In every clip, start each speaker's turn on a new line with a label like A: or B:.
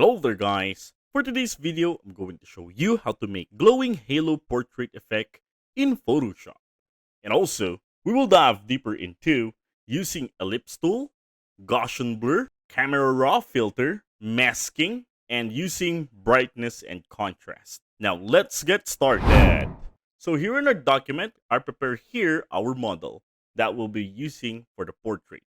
A: Hello there guys! For today's video, I'm going to show you how to make glowing halo portrait effect in Photoshop. And also, we will dive deeper into using Ellipse Tool, Gaussian Blur, Camera Raw filter, masking, and using brightness and contrast. Now let's get started! So here in our document, I prepare here our model that we'll be using for the portrait.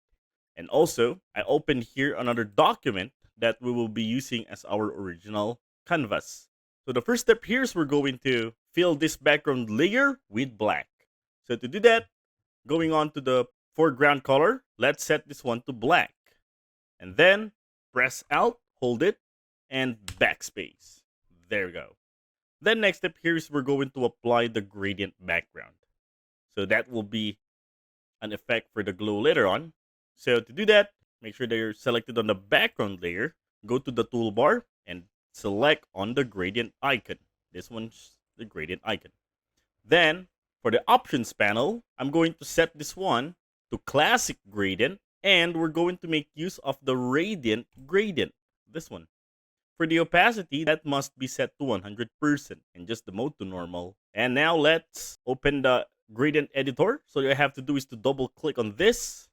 A: And also, I open here another document that we will be using as our original canvas. So the first step here is we're going to fill this background layer with black. So to do that, going on to the foreground color, let's set this one to black. And then press Alt, hold it, and backspace. There we go. Then next step here is we're going to apply the gradient background. So that will be an effect for the glow later on. So to do that, make sure that you're selected on the background layer, go to the toolbar, and select on the gradient icon. This one's the gradient icon. Then, for the options panel, I'm going to set this one to classic gradient, and we're going to make use of the radiant gradient, this one. For the opacity, that must be set to 100% and just the mode to normal. And now let's open the gradient editor. So all you have to do is to double click on this.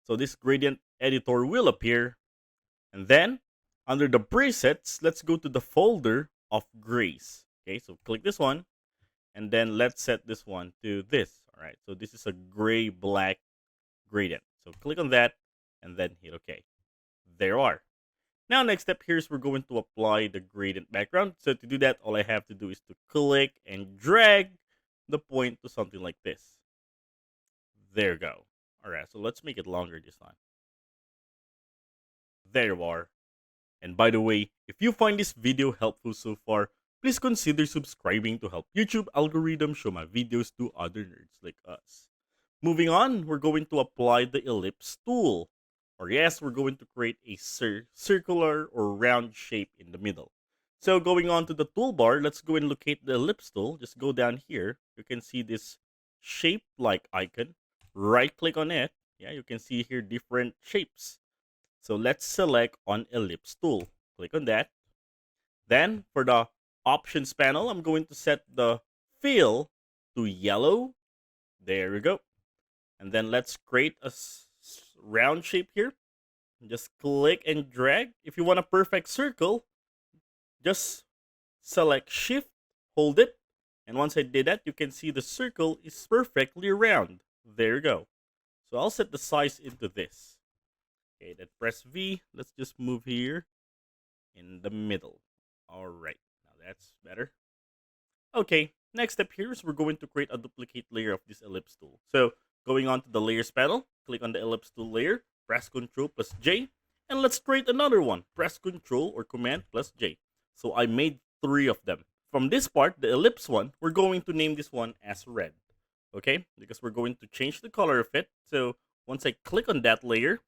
A: So this gradient editor will appear. And then under the presets, let's go to the folder of grays. Okay, so click this one. And then let's set this one to this. All right, so this is a gray black gradient. So click on that and then hit OK. There you are. Now next step here is we're going to apply the gradient background. So to do that, all I have to do is to click and drag the point to something like this. There you go. Alright, so let's make it longer this time. There you are. And by the way, if you find this video helpful so far, please consider subscribing to help YouTube algorithm show my videos to other nerds like us. Moving on, we're going to apply the Ellipse Tool. Or yes, we're going to create a circular or round shape in the middle. So going on to the toolbar, let's go and locate the Ellipse Tool. Just go down here. You can see this shape-like icon. Right click on it. Yeah, you can see here different shapes. So let's select on Ellipse Tool. Click on that. Then for the options panel, I'm going to set the fill to yellow. There we go. And then let's create a round shape here. Just click and drag. If you want a perfect circle, just select Shift, hold it. And once I did that, you can see the circle is perfectly round. There you go. So I'll set the size into this. Okay, then press V. Let's just move here in the middle. All right, now that's better. Okay, next step here is we're going to create a duplicate layer of this Ellipse Tool. So going on to the Layers panel, click on the Ellipse Tool layer, press Ctrl plus J, and let's create another one. Press Ctrl or Command plus J. So I made 3 of them. From this part, the ellipse one, we're going to name this one as red. Okay, because we're going to change the color of it. So once I click on that layer,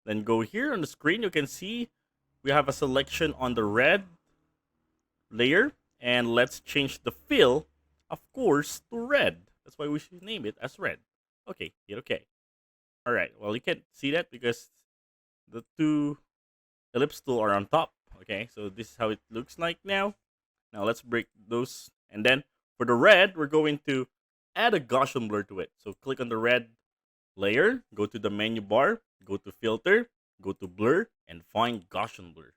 A: then go here on the screen, you can see we have a selection on the red layer. And let's change the fill, of course, to red. That's why we should name it as red. Okay, hit OK. All right, well, you can't see that because the 2 ellipse tool are on top. Okay, so this is how it looks like now. Now let's break those. And then for the red, we're going to add a Gaussian blur to it. So click on the red layer, go to the menu bar, go to filter, go to blur, and find Gaussian blur.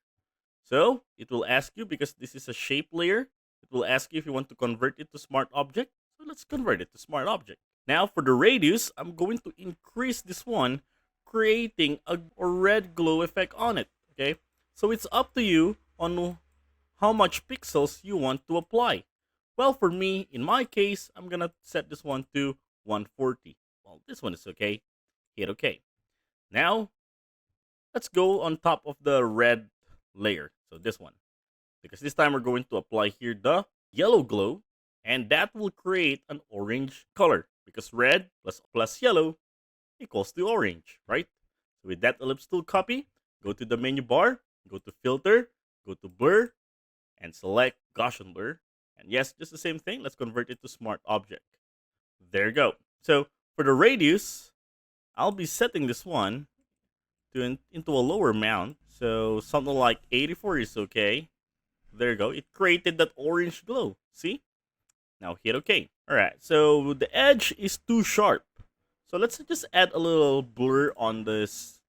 A: So it will ask you, because this is a shape layer, it will ask you if you want to convert it to smart object. So let's convert it to smart object. Now for the radius, I'm going to increase this one, creating a red glow effect on it. Okay, so it's up to you on how much pixels you want to apply. Well, for me, in my case, I'm gonna set this one to 140. Well, this one is okay. Hit OK. Now, let's go on top of the red layer. So this one. Because this time we're going to apply here the yellow glow. And that will create an orange color. Because red plus yellow equals to orange, right? So with that Ellipse Tool copy, go to the menu bar, go to filter, go to blur, and select Gaussian blur. And yes, just the same thing. Let's convert it to smart object. There you go. So for the radius, I'll be setting this one into a lower amount. So something like 84 is okay. There you go. It created that orange glow. See? Now hit OK. Alright, so the edge is too sharp. So let's just add a little blur on this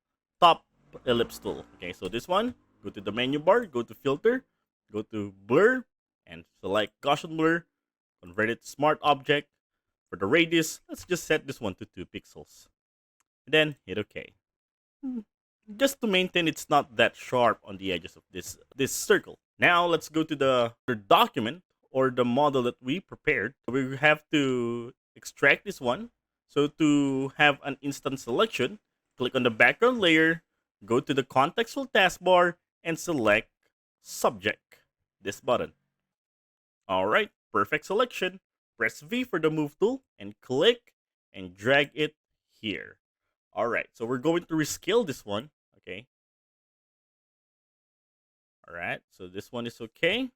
A: top ellipse tool. Okay, so this one, go to the menu bar, go to filter, go to blur, and select Gaussian Blur, convert it to smart object. For the radius, let's just set this one to 2 pixels. Then hit OK. Just to maintain it's not that sharp on the edges of this circle. Now let's go to the document or the model that we prepared. We have to extract this one. So to have an instant selection, click on the background layer, go to the contextual taskbar, and select subject, this button. Alright, perfect selection. Press V for the move tool and click and drag it here. Alright, so we're going to rescale this one. Okay. Alright, so this one is okay.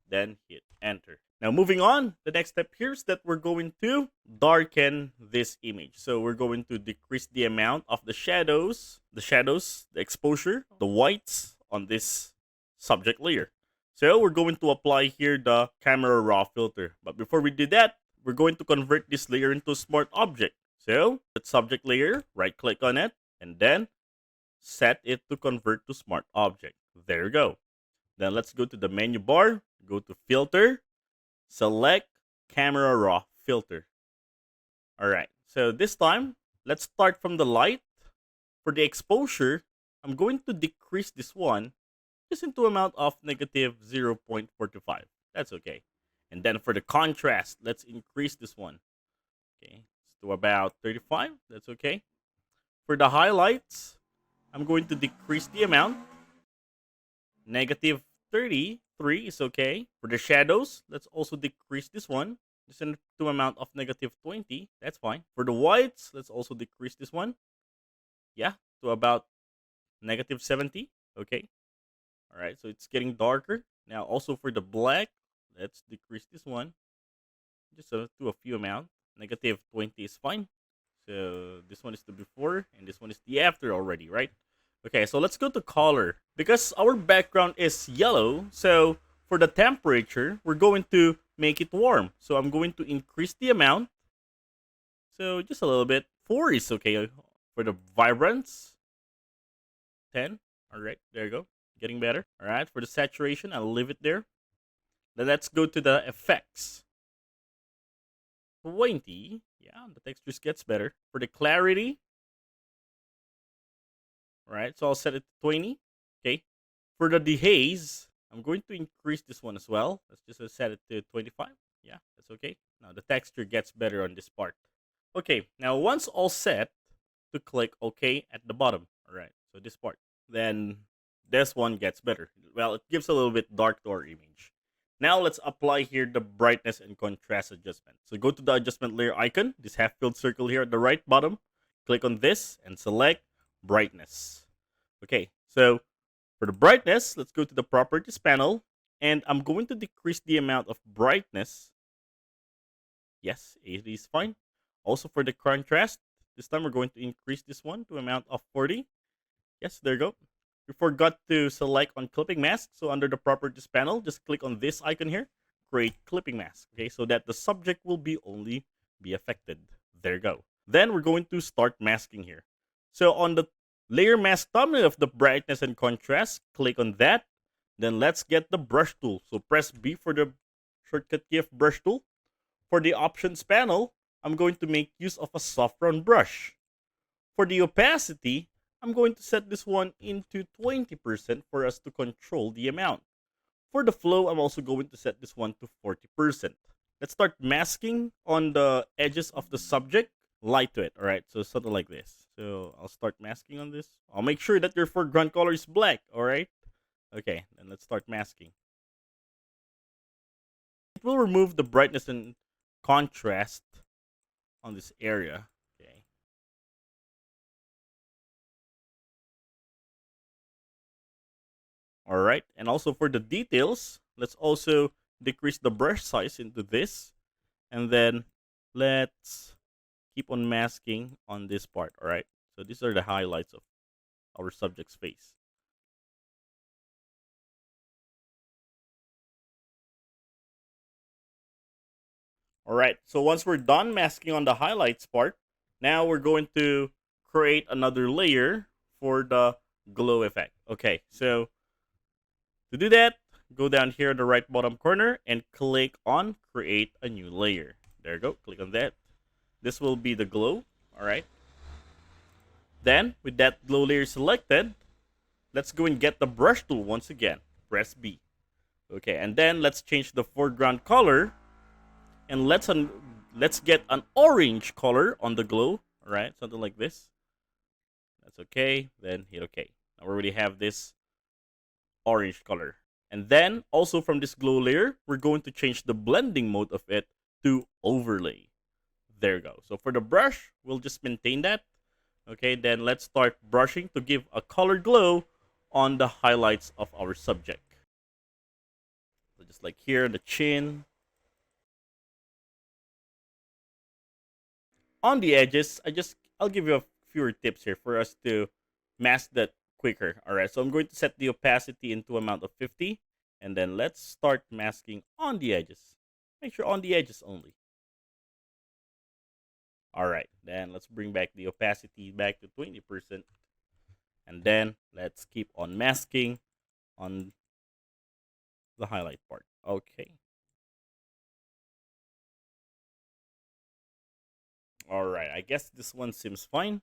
A: Then hit enter. Now moving on, the next step here is that we're going to darken this image. So we're going to decrease the amount of the shadows, the exposure, the whites on this subject layer. So we're going to apply here the camera raw filter. But before we do that, we're going to convert this layer into a smart object. So that subject layer, right click on it, and then set it to convert to smart object. There you go. Then let's go to the menu bar, go to filter, select camera raw filter. Alright, so this time, let's start from the light. For the exposure, I'm going to decrease this one just into amount of negative 0.45. That's okay. And then for the contrast, let's increase this one. Okay, to about 35. That's okay. For the highlights, I'm going to decrease the amount. Negative 33 is okay. For the shadows, let's also decrease this one. Just to amount of negative 20. That's fine. For the whites, let's also decrease this one. Yeah, to about negative 70. Okay. All right, so it's getting darker. Now also for the black, let's decrease this one. Just to a few amount. Negative 20 is fine. So this one is the before and this one is the after already, right? Okay, so let's go to color. Because our background is yellow, so for the temperature, we're going to make it warm. So I'm going to increase the amount. So just a little bit. 4 is okay. For the vibrance, 10. All right, there you go. Getting better. All right, for the saturation, I'll leave it there. Then let's go to the effects. 20. Yeah, the textures gets better. For the clarity, all right, so I'll set it to 20. Okay. For the dehaze, I'm going to increase this one as well. Let's just set it to 25. Yeah, that's okay. Now the texture gets better on this part. Okay, now once all set, to click OK at the bottom. All right, so this part. Then this one gets better. Well, it gives a little bit dark to our image. Now let's apply here the brightness and contrast adjustment. So go to the adjustment layer icon, this half-filled circle here at the right bottom. Click on this and select brightness. Okay, so for the brightness, let's go to the properties panel. And I'm going to decrease the amount of brightness. Yes, 80 is fine. Also for the contrast, this time we're going to increase this one to amount of 40. Yes, there you go. We forgot to select on clipping mask. So under the properties panel, just click on this icon here, create clipping mask. Okay, so that the subject will only be affected. There you go. Then we're going to start masking here. So on the layer mask thumbnail of the brightness and contrast, click on that. Then let's get the brush tool. So press B for the shortcut key of brush tool. For the options panel, I'm going to make use of a soft round brush. For the opacity, I'm going to set this one into 20% for us to control the amount. For the flow, I'm also going to set this one to 40%. Let's start masking on the edges of the subject. Light to it, all right? So something like this. So I'll start masking on this. I'll make sure that your foreground color is black, all right? Okay, then let's start masking. It will remove the brightness and contrast on this area. Okay. All right, and also for the details, let's also decrease the brush size into this, and then let's keep on masking on this part. All right, so these are the highlights of our subject's face. Alright, so once we're done masking on the highlights part, now we're going to create another layer for the glow effect. Okay, so to do that, go down here in the right bottom corner and click on create a new layer. There you go, click on that. This will be the glow, alright. Then, with that glow layer selected, let's go and get the brush tool once again. Press B. Okay, and then let's change the foreground color and let's get an orange color on the glow. All right, something like this. That's okay. Then hit OK. Now we already have this orange color. And then also from this glow layer, we're going to change the blending mode of it to overlay. There you go. So for the brush, we'll just maintain that. Okay, then let's start brushing to give a color glow on the highlights of our subject. So just like here, the chin. On the edges, I'll give you a few tips here for us to mask that quicker. All right, so I'm going to set the opacity into amount of 50, and then let's start masking on the edges. Make sure on the edges only. All right, then let's bring back the opacity back to 20%, and then let's keep on masking on the highlight part. Okay. All right, I guess this one seems fine.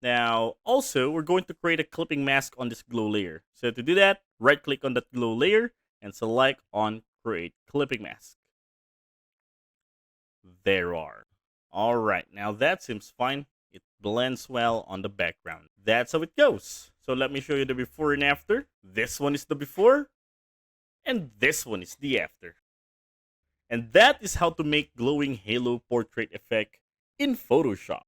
A: Now, also, we're going to create a clipping mask on this glow layer. So to do that, right-click on that glow layer and select on Create Clipping Mask. There are. All right, now that seems fine. It blends well on the background. That's how it goes. So let me show you the before and after. This one is the before, and this one is the after. And that is how to make glowing halo portrait effect in Photoshop.